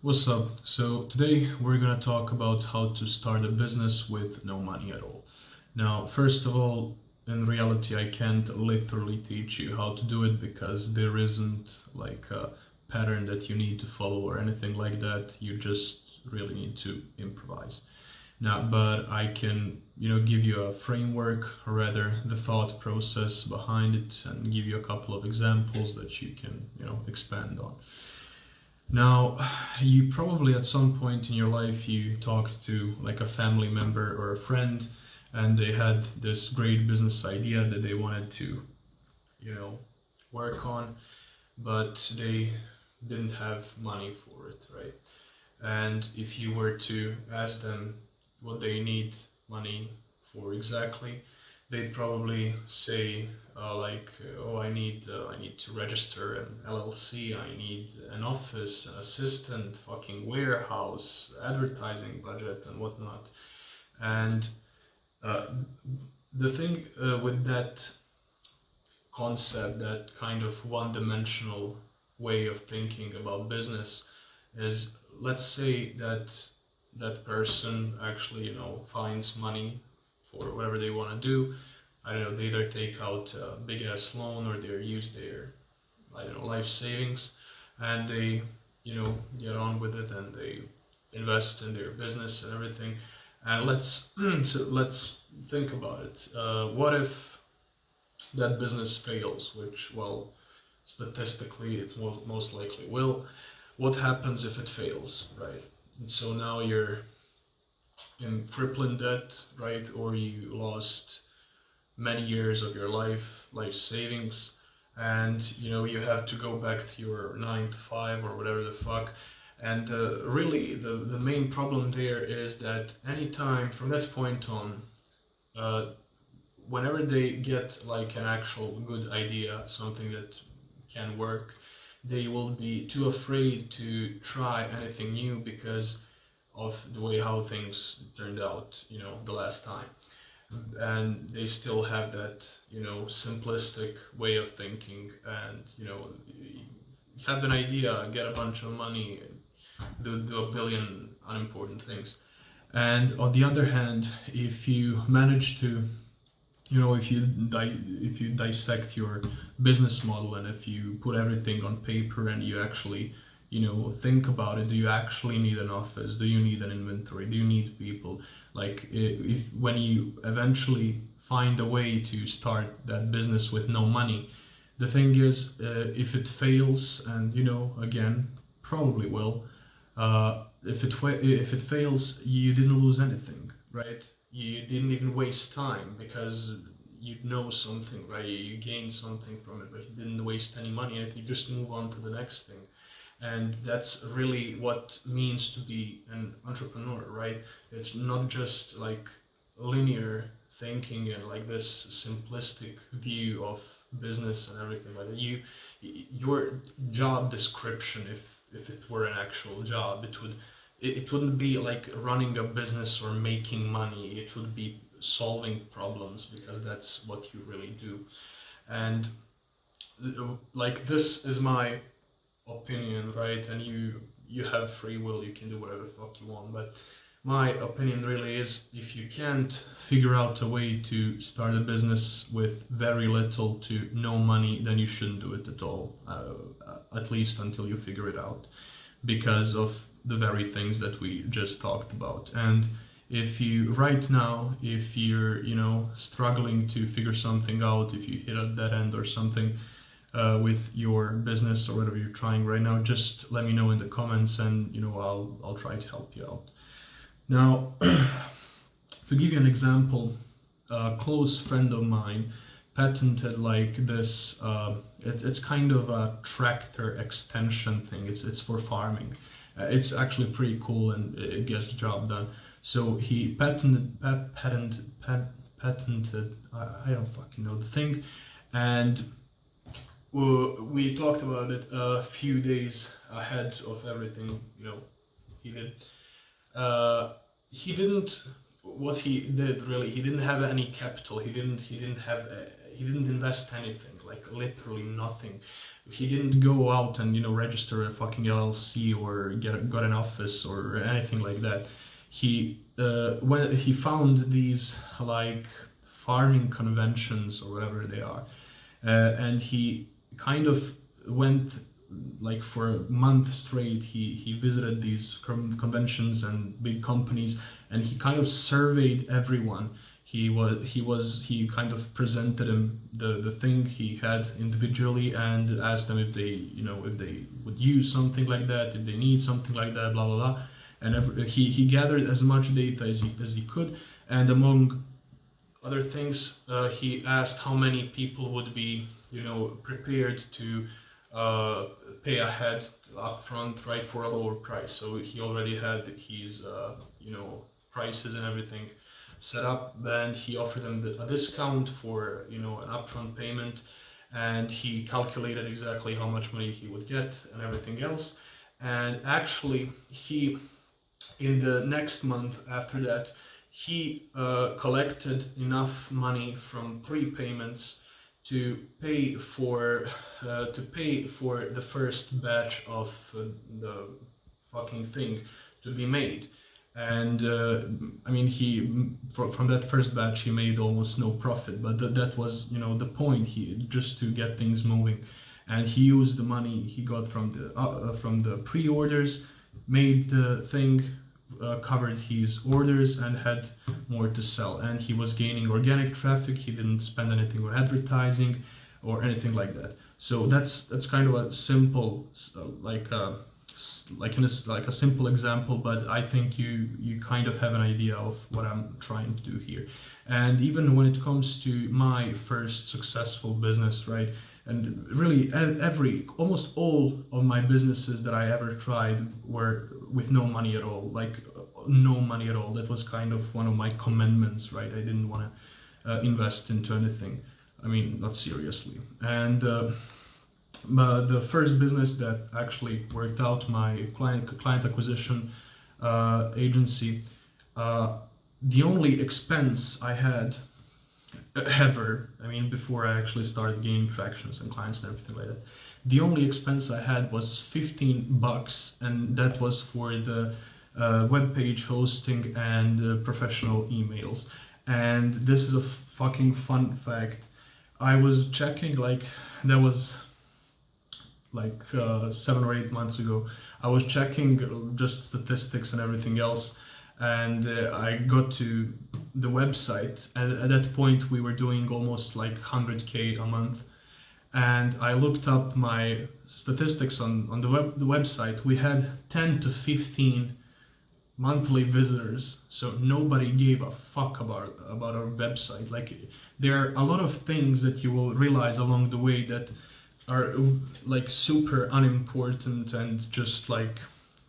What's up? So today we're gonna talk about how to start a business with no money at all. Now, first of all, in reality, I can't literally teach you how to do it because there isn't like a pattern that you need to follow or anything like that. You just really need to improvise. Now, but I can, give you a framework, or rather the thought process behind it, and give you a couple of examples that you can, expand on. Now, you probably at some point in your life you talked to like a family member or a friend, and they had this great business idea that they wanted to, you know, work on, but they didn't have money for it, right? And if you were to ask them what they need money for exactly, they'd probably say oh, I need to register an LLC, I need an office, an assistant, fucking warehouse, advertising budget, and whatnot. And uh, the thing with that concept, that kind of one-dimensional way of thinking about business, is let's say that that person actually finds money for whatever they want to do. I don't know, they either take out a big ass loan or they use their, I don't know, life savings, and they get on with it and they invest in their business and everything. And let's so let's think about it. What if that business fails, which, well, statistically it most likely will. What happens if it fails, right? And so now you're in crippling debt, right? Or you lost many years of your life savings, and you have to go back to your 9 to 5 or whatever the fuck. And really, the main problem there is that anytime from that point on, uh, whenever they get like an actual good idea, something that can work, they will be too afraid to try anything new because of the way how things turned out, the last time. And they still have that, simplistic way of thinking, and have an idea, get a bunch of money, do a billion unimportant things. And on the other hand, if you manage to if you dissect your business model, and if you put everything on paper and you actually think about it, do you actually need an office, do you need an inventory, do you need people, like if when you eventually find a way to start that business with no money, the thing is, if it fails, and again, probably will, if it fails, you didn't lose anything, right? You didn't even waste time because you know something, right? You gained something from it, but you didn't waste any money, and you just move on to the next thing. And that's really what means to be an entrepreneur, right? It's not just like linear thinking and like this simplistic view of business and everything like that. Your job description, if it were an actual job, it wouldn't be like running a business or making money. It would be solving problems, because that's what you really do. And like, this is my opinion, right? And you have free will, you can do whatever the fuck you want. But my opinion really is, if you can't figure out a way to start a business with very little to no money, then you shouldn't do it at all, at least until you figure it out, because of the very things that we just talked about. And if you right now, if you're struggling to figure something out, if you hit a dead end or something with your business or whatever you're trying right now, just let me know in the comments, and I'll try to help you out. Now, to give you an example, a close friend of mine patented like this. It's kind of a tractor extension thing. It's for farming. It's actually pretty cool, and it gets the job done. So he patented. I don't fucking know the thing, and we talked about it a few days ahead of everything he did. He didn't. What he did really, he didn't have any capital. He didn't have he didn't invest anything, like literally nothing. He didn't go out and register a fucking LLC or got an office or anything like that. He when he found these like farming conventions or whatever they are, and he kind of went like for a month straight. He visited these conventions and big companies, and he kind of surveyed everyone. He kind of presented him the thing he had individually and asked them if they would use something like that, if they need something like that, blah blah blah. And he gathered as much data as he could, and among other things, he asked how many people would be prepared to pay ahead upfront, right, for a lower price. So he already had his prices and everything set up. Then he offered them a discount for an upfront payment, and he calculated exactly how much money he would get and everything else. And actually, he in the next month after that, he collected enough money from prepayments to pay for the first batch of the fucking thing to be made. And I mean, from that first batch he made almost no profit, but that was the point. He just to get things moving, and he used the money he got from the pre-orders, made the thing, covered his orders, and had more to sell. And he was gaining organic traffic. He didn't spend anything on advertising or anything like that. So that's kind of a simple like a simple example, but I think you kind of have an idea of what I'm trying to do here. And even when it comes to my first successful business, right, and really almost all of my businesses that I ever tried were with no money at all, like no money at all. That was kind of one of my commandments, right? I didn't want to invest into anything. I mean, not seriously. And but the first business that actually worked out, my client acquisition agency, the only expense I had ever, I mean, before I actually started gaining tractions and clients and everything like that, the only expense I had was $15, and that was for the web page hosting and professional emails. And this is a fucking fun fact. I was checking, like, that was like 7 or 8 months ago. I was checking just statistics and everything else, and I got to the website, and at that point we were doing almost like 100K a month. And I looked up my statistics on the website. We had 10 to 15 monthly visitors, so nobody gave a fuck about our website. Like, there are a lot of things that you will realize along the way that are like super unimportant and just like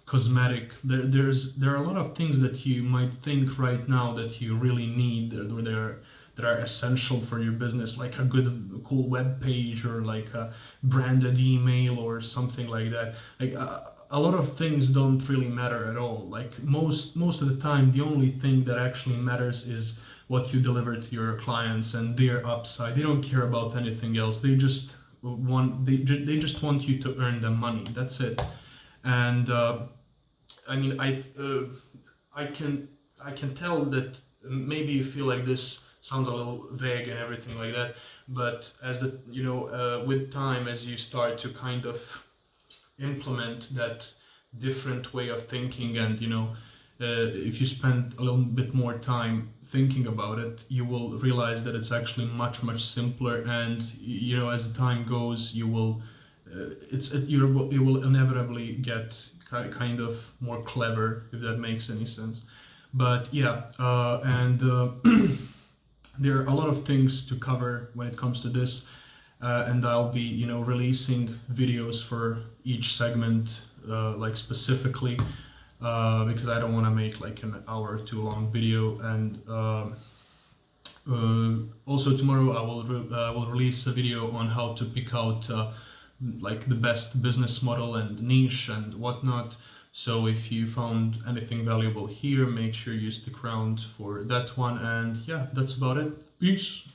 cosmetic. There are a lot of things that you might think right now that you really need, or that are essential for your business, like a good cool web page, or like a branded email or something like that. Like a lot of things don't really matter at all. Like most of the time, the only thing that actually matters is what you deliver to your clients and their upside. They don't care about anything else. They just want you to earn them money. That's it. And I mean, I can tell that maybe you feel like this sounds a little vague and everything like that, but as with time, as you start to kind of implement that different way of thinking, and if you spend a little bit more time thinking about it, you will realize that it's actually much simpler. And as the time goes, you will inevitably get kind of more clever, if that makes any sense. But yeah, and there are a lot of things to cover when it comes to this, and I'll be releasing videos for each segment, like specifically, because I don't want to make like an hour or 2 long video. And also tomorrow I will release a video on how to pick out like the best business model and niche and whatnot. So if you found anything valuable here, make sure you stick around for that one. And yeah, that's about it. Peace.